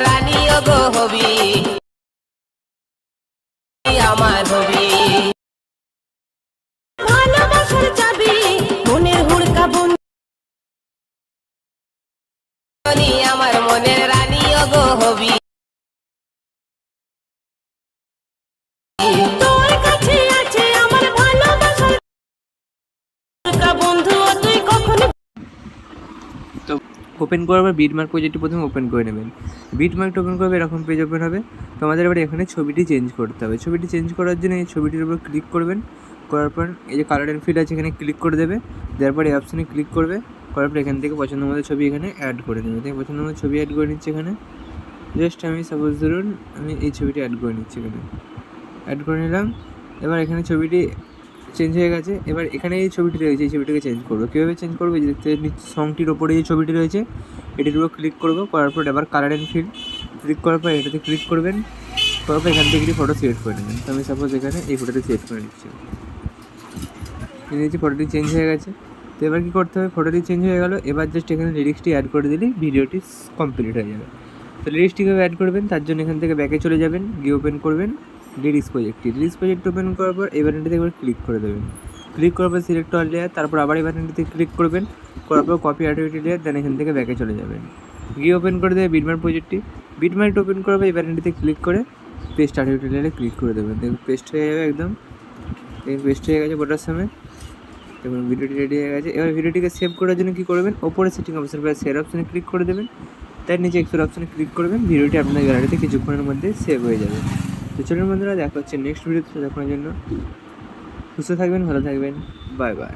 রানী গো হবি আমার হবি ভালোবাসার চাবি মনের হুড়কা বন্ধনী আমার মনের রানী গো হবি তোর কাছে আছে আমার ভালোবাসার বন্ধু তুই কখনো। তো ওপেন করার পর বিটমার্ক প্রজেক্টটি প্রথমে ওপেন করে নেবেন। বিটমার্কটা ওপেন করবে এরকম পেজ ওপেন হবে। তো আমাদের এবার এখানে ছবিটি চেঞ্জ করতে হবে। ছবিটি চেঞ্জ করার জন্য এই ছবিটির উপর ক্লিক করবেন। করার পর এই যে কালার অ্যান্ড ফিল আছে এখানে ক্লিক করে দেবে। দেওয়ার পর এই অপশানে ক্লিক করবে। করার পর এখান থেকে পছন্দ মতো ছবি এখানে অ্যাড করে দেবে। তাই পছন্দ মতো ছবি অ্যাড করে নিচ্ছে এখানে। জাস্ট আমি সাপোজ ধরুন আমি এই ছবিটি অ্যাড করে নিচ্ছি এখানে। অ্যাড করে নিলাম। এবার এখানে ছবিটি চেঞ্জ হয়ে গেছে। এবার এখানে এই ছবিটি রয়েছে এই ছবিটাকে চেঞ্জ করবো। কীভাবে চেঞ্জ করবো? যে দেখতে সংটির ওপরে যে ছবিটি রয়েছে এটির উপর ক্লিক করবো। করার পর এবার কালার অ্যান্ড ফিল ক্লিক করার পর এটাতে ক্লিক করবেন। করার পর এখান থেকে একটি ফটো সিলেক্ট করে নেবেন। তো আমি সাপোজ এখানে এই ফটোটি সিলেক্ট করে নিচ্ছি। নিয়েছি, ফটোটি চেঞ্জ হয়ে গেছে। তো এবার কী করতে হবে? ফটোটি চেঞ্জ হয়ে গেলো। এবার জাস্ট এখানে লিরিক্সটি অ্যাড করে দিলেই ভিডিওটি কমপ্লিট হয়ে যাবে। তো লিরিক্সটি কীভাবে অ্যাড করবেন? তার জন্য এখান থেকে ব্যাকে চলে যাবেন, গিয়ে ওপেন করবেন লিরিক্স প্রজেক্ট ওপেন করার পর এই বাটনটিতে একবার ক্লিক করে দেবেন। ক্লিক করার পর সিলেক্ট অল লেয়ার, তারপর আবার এই বাটনটিতে ক্লিক করবেন। করার পর কপি অ্যাক্টিভিটি লেয়ার, দেন এখান থেকে ব্যাকে চলে যাবেন, গিয়ে ওপেন করে দেবে বিটমার্ক প্রজেক্টটি। বিটমার্কটা ওপেন করার পর এই বাটনটিতে ক্লিক করে পেস্ট অ্যাক্টিভিটি লেয়ারে ক্লিক করে দেবেন। দেখুন পেস্ট হয়ে যাবে একদম। পেস্ট হয়ে গেছে বোটার সময়। দেখুন ভিডিওটি রেডি হয়ে গেছে। এবার ভিডিওটিকে সেভ করার জন্য কী করবেন? ওপরে সেটিং অপশন বা শেয়ার অপশানে ক্লিক করে দেবেন। তার নিচে এক্সপোর্ট অপশানে ক্লিক করবেন। ভিডিওটি আপনার গ্যালারিতে কিছুক্ষণের মধ্যে সেভ হয়ে যাবে। তো চলুন বন্ধুরা, দেখা হচ্ছে নেক্সট ভিডিওতে। ততক্ষণের জন্য সুস্থ থাকবেন, ভালো থাকবেন, বাই বাই।